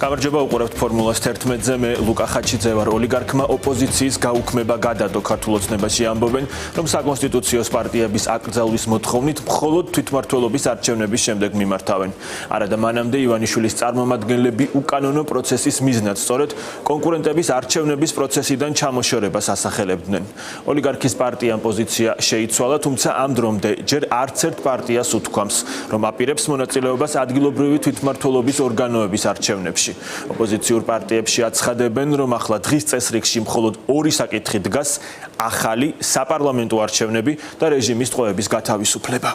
გამარჯობა, უყურებთ ფორმულას 11-ზე, მე ლუკა ხაჩიძე ვარ. ოლიგარქმა ოპოზიციის გაუქმება გადადო. ქართულ ოცნებაში ამბობენ, რომ საკონსტიტუციო პარტიების აკრძალვის მოთხოვნით მხოლოდ თვითმმართველობის არჩევნების შემდეგ მიმართავენ. არადა მანამდე ივანიშვილის წარმომადგენლები უკანონო პროცესის მიზნად სწორედ კონკურენტების არჩევნების პროცესიდან ჩამოშორებას ასახელებდნენ. ოლიგარქის პარტიამ პოზიცია შეიცვალა, თუმცა ამ დრომდე ჯერ არც ერთ პარტიას უთქვამს, რომ აპირებს მონაწილეობას ადგილობრივი თვითმმართველობის ორგანოების არჩევნებში. ოპოზიციურ პარტიებში აცხადებენ, რომ ახლა დღის წესრიგში მხოლოდ ორი საკითხი დგას: ახალი საპარლამენტო არჩევნები და რეჟიმის ტყვეების გათავისუფლება.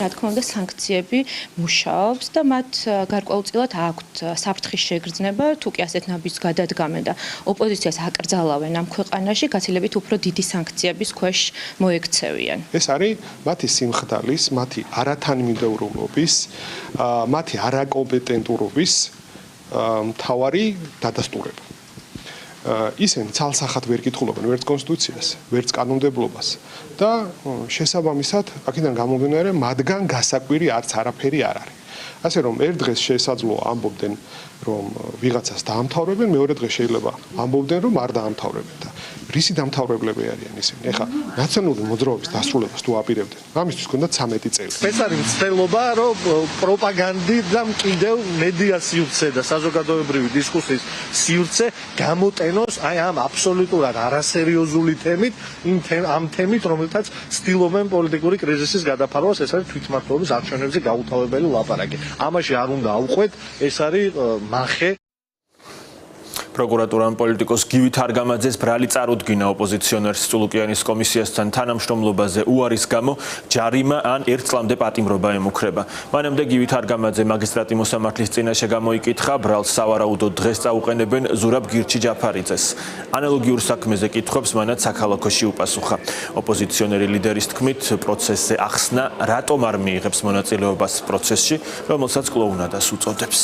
რა თქმა უნდა, სანქციები მუშაობს და მათ გარკვეულწილად აქვთ საფრთხის შეგრძნება, თუ კი ასეთ ნაბიჯს გადადგამენ და ოპოზიციას აკრძალავენ ამ ქვეყანაში, გაცილებით უფრო დიდი სანქციების ქვეშ მოექცევიან. ეს არის მათი სიმხდალის, მათი არათანმიმდევრულობის, მათი არაკომპეტენტურობის მთავარი დადასტურება. ისინი ცალსახად ვერ კითხულობენ ვერც კონსტიტუციას, ვერც კანონმდებლობას და შესაბამისად, აქედან გამომდინარე, მათგან გასაკვირი არც არაფერი არ არის. ასე რომ ერთ დღეს შესაძლოა ამბობდნენ, რომ ვიღაცას დაამთავრებენ, მეორე დღეს შეიძლება ამბობდნენ, რომ არ დაამთავრებენ და რისი დამთავრებლები არიან ისინი? ეხლა ნაციონალური მოძრაობის დასრულებას თუ აპირებდნენ, ამისთვის ჰქონდა 13 წელი. ეს არის მცდელობა, რომ პროპაგანდამ კიდევ მედია სივრცე და საზოგადოებრივი დისკუსიის სივრცე გამოტენოს აი ამ აბსოლუტურად არასერიოზული თემით, ამ თემით, რომელთაც ცდილობენ პოლიტიკური კრიზისის გადაფარვას, ეს არის თვითმმართველობის არჩევნებზე გაუთავებელი ლაპარაკი. ამაში არ უნდა ავყვეთ, ეს არის მახე. პროკურატურამ პოლიტიკოს გივი თარგამაძეს ბრალი წარუდგინა ოპოზიციონერს წულუკიანის კომისიასთან თანამშრომლობაზე უარის გამო ჯარიმა ან 1 წლამდე პატიმრობა ემუქრება. მანამდე გივი თარგამაძე მაგისტრატი მოსამართლის წინაშე გამოიკითხა, ბრალს სავარაუდოდ დღეს წაუყენებენ ზურაბ გირჩი-ჯაფარიძეს. ანალოგიურ საქმეზე კითხვებს მანაც საქალაქოში უპასუხა. ოპოზიციონერი ლიდერის თქმით, პროცესზე ახსნა, რატომ არ მიიღებს მონაწილეობას პროცესში, რომელსაც კლოუნადას უწოდებს.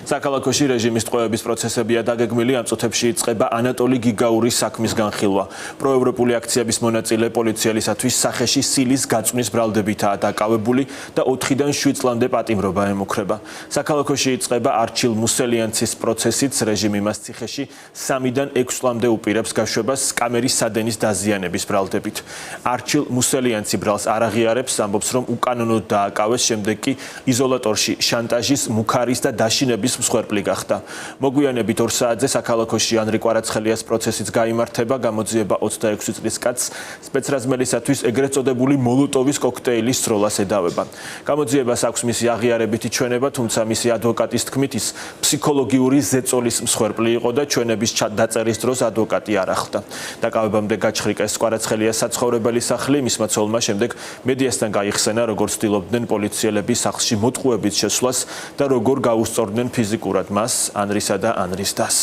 საქალაქოში რეჟიმის ტყვეების პროცესებია დაგეგმილი, ამ წუთებში იწყება ანატოლი გიგაურის საქმის განხილვა. პროევროპული აქციების მონაწილე პოლიციელისათვის სახეში სილის გაწვნის ბრალდებითაა დაკავებული და 4-დან 7 წლამდე პატიმრობა ემუქრება. საქალაქოში იწყება არჩილ მუსელიანცის პროცესიც, რეჟიმი მას ციხეში 3-დან 6 წლამდე უპირებს გაშვებას კამერის სადენის დაზიანების ბრალდებით. არჩილ მუსელიანცი ბრალს არ აღიარებს, ამბობს, რომ უკანონოდ დააკავეს, შემდეგ კი იზოლატორში შანტაჟის, მუქარის და დაშინების მსხვერპლი გახდა. მოგვიანებით 2 საათზე საქალაქოში ანრი კვარაცხელიას პროცესიც გაიმართება, გამოძიება 26 წლის კაცს სპეცრაზმელისათვის ეგრეთ წოდებული მოლოტოვის კოქტეილის სროლას ედავება. გამოძიებას აქვს მისი აღიარებითი ჩვენება, თუმცა მისი ადვოკატის თქმით ის ფსიქოლოგიური ზეწოლის მსხვერპლი იყო და ჩვენების დაწერის დროს ადვოკატი არ ახლდა. დაკავებამდე გაჩხრიკეს კვარაცხელიას საცხოვრებელი სახლი, მისმა ცოლმა შემდეგ მედიასთან გაიხსენა, როგორც ცდილობდნენ პოლიციელები სახლში მოტყუებით შესვლას და როგორ გაუსწორდნენ ფიზიკურად მას, ანრისა და ანრის დას.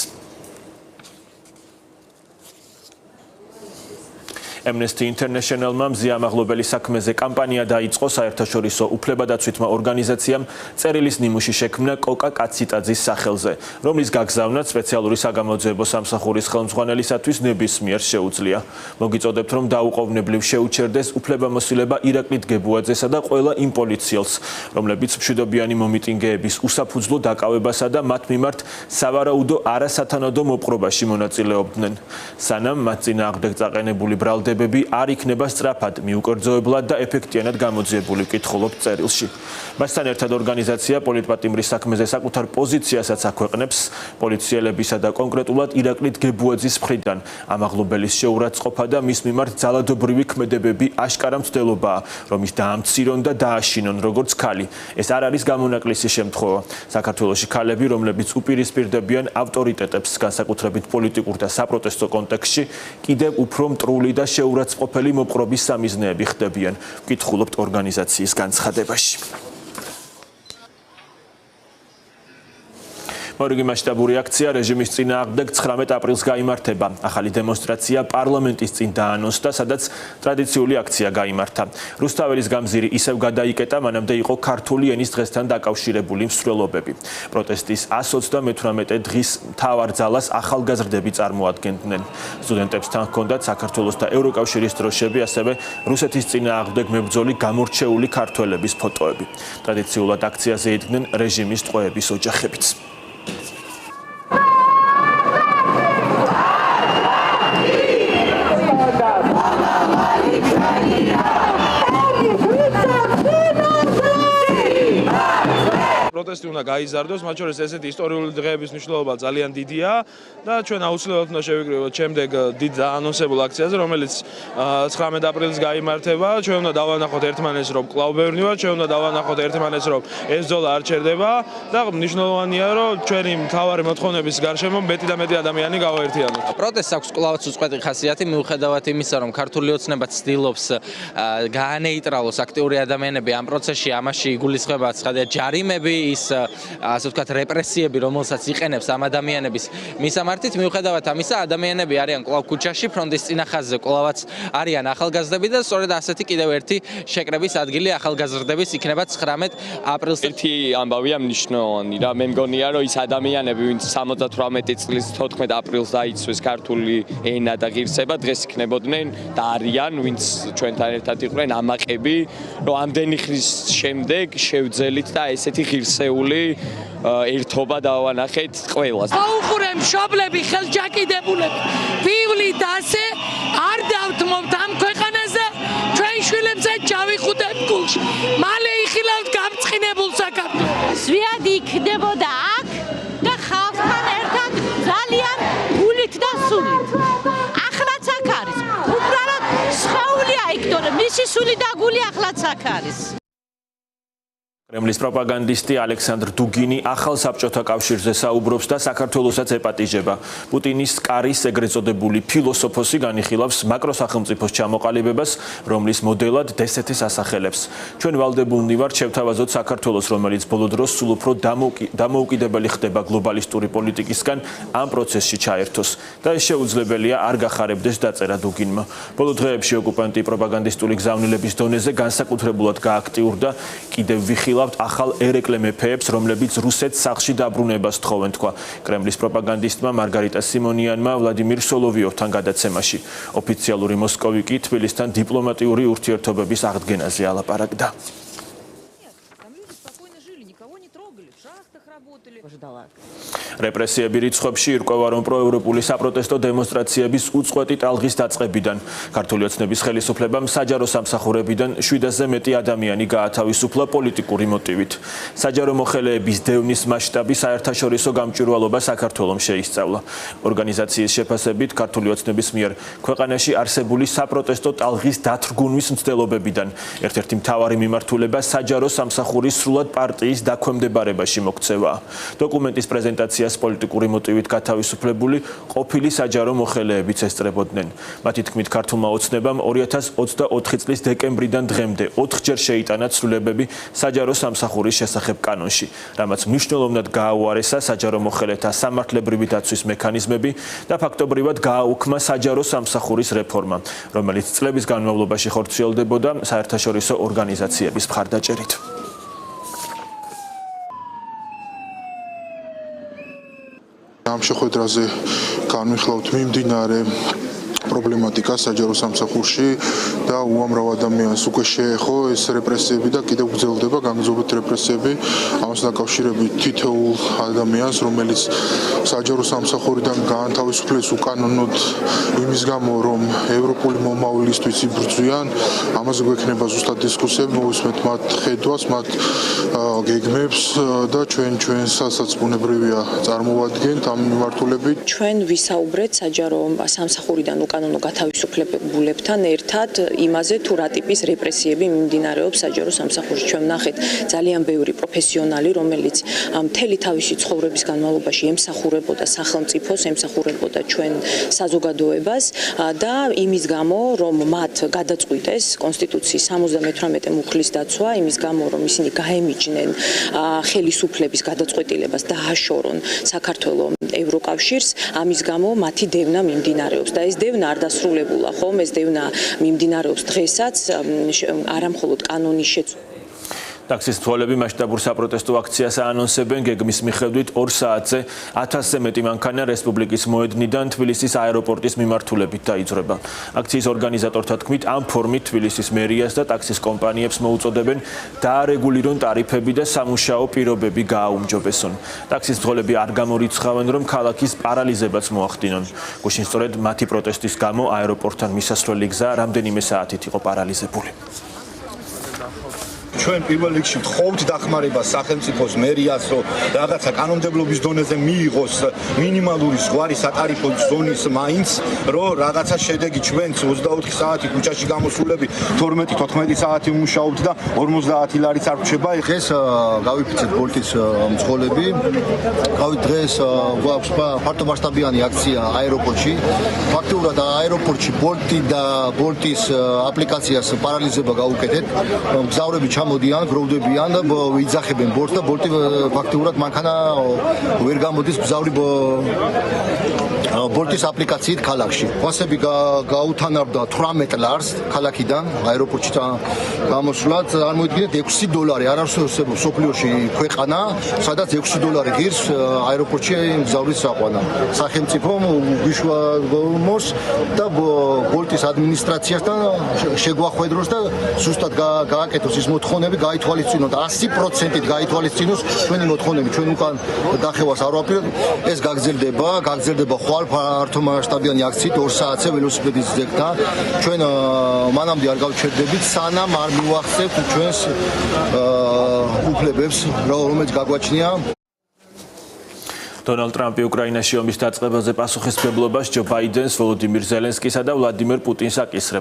Amnesty International-მა მზიამაღლობელი საქმეზე კამპანია დაიწყო საერთაშორისო უფლებადაცვითმა ორგანიზაციამ წერილის ნიმუში შექმნა კოკა კაციტაძის სახელზე, რომლის გაგზავნაც სპეციალური საგამოძიებო სამსახურის ხელმძღვანელისათვის ნებისმიერ შეუძლია. მოგიწოდებთ, რომ დაუყოვნებლივ შეუჩერდეს უფლებამოსილება ირაკლი დგებუაძესა და ყველა იმ პოლიციელს, რომლებიც მშვიდობიანი მომიტინგეების უსაფუძვლო დაკავებასა და მათ მიმართ სავარაუდო არასათანადო მოპყრობაში მონაწილეობდნენ. სანამ მათ წინააღმდეგ წაყენებული ბრალდები არ იქნება სწრაფად, მიუკერძოებლად და ეფექტიანად გამოძიებული, ვკითხულობთ წერილში. მასთან ერთად ორგანიზაცია პოლიტპატიმრის საქმეზე საკუთარ პოზიციასაც აქვეყნებს პოლიციელებისა და კონკრეტულად ირაკლი დგებუაძის მხრიდან. ამაღლობელის შეურაცხყოფა და მის მიმართ ძალადობრივი ქმედებები აშკარა მცდელობაა, რომ ის დაამცირონ და დააშინონ როგორც ქალი. ეს არ არის გამონაკლისი შემთხვევა. საქართველოში ქალები, რომლებიც უპირისპირდებიან ავტორიტეტებს, განსაკუთრებით პოლიტიკურ და საპროტესტო კონტექსტში, კიდევ უფრო მტრული და შეურაცხყოფელი მოპყრობის სამიზნეები ხდებიან, ვკითხულობთ ორგანიზაციის განცხადებაში. მორიგი მასშტაბური აქცია რეჟიმის წინააღმდეგ 19 აპრილს გაიმართება. ახალი დემონსტრაცია პარლამენტის წინ დაანონსდა, სადაც ტრადიციული აქცია გაიმართა. რუსთაველის გამზირი ისევ გადაიკეტა, მანამდე იყო ქართული ენის დღესთან დაკავშირებული მსვლელობები. პროტესტის 138 დღის მთავარ ძალას ახალგაზრდები წარმოადგენდნენ. სტუდენტებს თან ჰქონდათ საქართველოს და ევროკავშირის დროშები, ასევე რუსეთის წინააღმდეგ მებრძოლი გამორჩეული ქართველების ფოტოები. ტრადიციულად აქციაზე იდგნენ რეჟიმის ტყვეების ოჯახებიც. პროტესტი უნდა გაიზარდოს, მათ შორის ესეთი ისტორიული დღეების მნიშვნელობა ძალიან დიდია და ჩვენ აუცილებლად უნდა შევიკრიბოთ შემდეგ დიდ დაანონსებულ აქციაზე, რომელიც 19 აპრილს გაიმართება. ჩვენ უნდა დავანახოთ ერთმანეთს, რომ კვლავ ბევრი ვართ, ჩვენ უნდა დავანახოთ ერთმანეთს, რომ ეს ბრძოლა არ ჩერდება და მნიშვნელოვანია, რომ ჩვენი მთავარი მოთხოვნების გარშემო მეტი და მეტი ადამიანი გავაერთიანოთ. პროტესტს აქვს კვლავაც უწყვეტი ხასიათი, მიუხედავად იმისა, რომ ქართული ოცნება ცდილობს გაანეიტრალოს აქტიური ადამიანები ამ პროცესში, ამაში იგულისხმება ცხადია ჯარიმები, ის ასე ვთქვათ რეპრესიები, რომელსაც იყენებს ამ ადამიანების მისამართით, მიუხედავად ამისა, ადამიანები არიან კვლავ ქუჩაში, ფრონტის წინახაზზე კვლავაც არიან ახალგაზრდები და სწორედ ასეთი კიდევ ერთი შეკრების ადგილი ახალგაზრდების იქნება 19 აპრილს. ერთი ამბავია მნიშვნელოვანი რა, მე მგონია, რომ ის ადამიანები, ვინც 78 წლის 14 აპრილს დაიცვეს ქართული ენა და ღირსება, დღეს იქნებოდნენ და არიან, ვინც ჩვენთან ერთად იყვნენ ამაყები, რომ ამდენი ხნის შემდეგ შევძელით და ესეთი ღირსეული ერთობა დავანახეთ ყველას. აუხურე მშობლები, ხელჯაკიდებულები, ბივლი და ასე არ დავთმობთ ამ ქვეყანაზე, ჩვენ შვილებზე ჩავიხუტებთ გულში. მალე იხილავთ გამწყინებულ საქართველოს. ზვიადი იქნებოდა აქ და ხალხთან ერთად ძალიან გულით და სულით. ახლაც აქ არის. უბრალოდ სხეულია იქ, თორემ მისი სული და გული ახლაც აქ არის. კრემლის პროპაგანდისტი ალექსანდრ დუგინი ახალ საბჭოთა კავშირზე საუბრობს და საქართველოსაც ეპატიჟება. პუტინის კარის ეგრეთ წოდებული ფილოსოფოსი განიხილავს მაკროსახელმწიფოს ჩამოყალიბებას, რომლის მოდელად დსთ-ს ასახელებს. ჩვენ ვალდებულნი ვართ შევთავაზოთ საქართველოს, რომელიც ბოლო დროს სულ უფრო დამოუკიდებელი ხდება გლობალისტური პოლიტიკისგან, ამ პროცესში ჩაერთოს და ეს შეუძლებელია არ გახარებდეს დაწერა დუგინმა. ბოლო დღეებში ოკუპანტი პროპაგანდისტული გზავნილების დონეზე განსაკუთრებულად გააქტიურდა, კიდევ ვიხილავთ ახალ ერეკლე მეფეებს, რომლებიც რუსეთს სახლში დაბრუნებას თხოვენ, თქვა კრემლის პროპაგანდისტმა მარგარიტა სიმონიანმა ვლადიმირ სოლოვიოვთან გადაცემაში. ოფიციალური მოსკოვი კი თბილისთან დიპლომატიური ურთიერთობების აღდგენაზე ალაპარაკდა. რეპრესიები რიცხვებში ირკვევა, რომ პროევროპული საპროტესტო დემონსტრაციების უწყვეტი ტალღის დაწყებიდან ქართული ოცნების ხელისუფლებამ საჯარო სამსახურებიდან 700-ზე მეტი ადამიანი გაათავისუფლა პოლიტიკური მოტივით. საჯარო მოხელეების დევნის მასშტაბი საერთაშორისო გამჭვირვალობა საქართველოს შეისწავლა. ორგანიზაციის შეფასებით ქართული ოცნების მიერ ქვეყანაში არსებული საპროტესტო ტალღის დათრგუნვის მცდელობებიდან ერთ-ერთი მთავარი მიმართულება საჯარო სამსახურის სრულად პარტიის დაქვემდებარებაში მოქცევაა. დოკუმენტის პრეზენტაციას პოლიტიკური მოტივით გათავისუფლებული ყოფილი საჯარო მოხელეებიც ესწრებოდნენ. მათი თქმით, ქართულმა ოცნებამ 2024 წლის დეკემბრიდან დღემდე 4-ჯერ შეიტანა ცვლილებები საჯარო სამსახურის შესახებ კანონში, რამაც მნიშვნელოვნად გააუარესა საჯარო მოხელეთა სამართლებრივი დაცვის მექანიზმები და ფაქტობრივად გააუქმა საჯარო სამსახურის რეფორმა, რომელიც წლების განმავლობაში ხორციელდებოდა საერთაშორისო ორგანიზაციების მხარდაჭერით. ამ შეხვედრაზე განვიხილავთ მიმდინარე პრობლემატიკა საჯარო სამსახურში და უამრავ ადამიანს უკვე შეეხო ეს რეპრესიები და კიდევ გრძელდება განგრძობილ რეპრესიები. ამასთან დაკავშირებით თითოეულ ადამიანს, რომელიც საჯარო სამსახურიდან გაანთავისუფლეს უკანონოდ იმის გამო, რომ ევროპული მომავლისთვის იბრძვიან, ამაზე გვექნება ზუსტად დისკუსიები, მოვისმენთ მათ ხედვას, მათ გეგმებს და ჩვენსაც ბუნებრივია წარმოვადგენთ ამ მიმართულებით. ჩვენ ვისაუბრეთ საჯარო სამსახურიდან უკანონოდ საკანონო გათავისუფლებულებთან ერთად იმაზე თუ რა ტიპის რეპრესიები მიმდინარეობს საჯარო სამსახურში. ჩვენ ვნახეთ ძალიან ბევრი პროფესიონალი, რომელიც მთელი თავისი ცხოვრების განმავლობაში ემსახურებოდა სახელმწიფოს, ემსახურებოდა ჩვენ საზოგადოებას და იმის გამო, რომ მათ გადაწყვიტეს კონსტიტუციის 78 მუხლის დაცვა, იმის გამო, რომ ისინი გაემიჯნენ ხელისუფლების გადაწყვეტილებას დააშორონ საქართველოს ევროკავშირს, ამის გამო მათი დევნა მიმდინარეობს და ეს დევნა არ დასრულებულა, ხომ? ეს დევნა მიმდინარეობს დღესაც, არა მხოლოდ კანონის შეცვლა. ტაქსის მცველები მასშტაბურ საპროტესტო აქციას აანონსებენ გეგმის მიხედვით 2 საათზე 1000-ზე მეტი მანქანა რესპუბლიკის მოედნიდან თბილისის აეროპორტის მიმართულებით დაიძრება. აქციის ორგანიზატორთა თქმით, ამ ფორმით თბილისის მერიას და ტაქსის კომპანიებს მოუწოდებენ დაარეგულირონ ტარიფები და სამუშაო პირობები გააუმჯობესონ. ტაქსის მცველები არ გამორიცხავენ, რომ ქალაქის პარალიზებაც მოახდინონ. გუშინ სწორედ მათი პროტესტის გამო აეროპორტთან მისასვლელი გზა რამდენიმე საათით იყო პარალიზებული. ჩვენ პირველ რიგში ვთხოვთ დახმარებას სახელმწიფოს მერიას, რომ რაღაცა კანონმდებლობის დონეზე მიიღოს მინიმალური ზღვარი სატარიფო ზონის მაინც, რომ რაღაცა შედეგი ჩვენც 24 საათი ქუჩაში გამოსულები 12-14 საათი ვმუშაობთ და 50 ლარიც არ რჩება. დღეს გავიფიცეთ ბოლტის მცხოვრები. გავით დღეს გვაქვს ფართომასშტაბიანი აქცია აეროპორტში. ფაქტობრივად აეროპორტში ბოლტი და ბოლტის აპლიკაციას პარალიზება გავუკეთეთ. მგზავრები ჩამოდიან, გროვდებიან და ვიძახებენ ბოლტს და ბოლტი ფაქტობრივად მანქანა ვერ გამოდის მგზავრი ბოლტის აპლიკაციით ქალაქში. ყვასები გაუთანაბრდა 18 ლარს ქალაქიდან აეროპორტში გამოსვლად. წარმოიდგინეთ $6 არასოდეს სოფლიოში ქვეყანა, სადაც $6 ღირს აეროპორტში მგზავრის საყვანა. სახელმწიფომ უშუალოს და ბოლტის ადმინისტრაციასთან შეგვახვედროს და ზუსტად გააკეთოს ის მოთხოვნები, გაითვალისწინოთ 100%-ით გაითვალისწინოს ჩვენი მოთხოვნები, ჩვენ უკან დახევას არ ვაპირებთ. ეს გაგრძელდება ხვალ ფართომასშტაბიანი აქციით 2 საათზე ველოსიპედის ძეგლთან. ჩვენ მანამდე არ გავჩერდებით, სანამ არ მივახცევთ ჩვენს უფლებებს, რომელიც გაგვაჩნია. დონალდ ტრამპი უკრაინაში ომის დაწყებაზე პასუხისმგებლობას ჯო ბაიდენს, ვოლოდიმირ ზელენსკისა და ვლადიმერ პუტინს აკისრებს.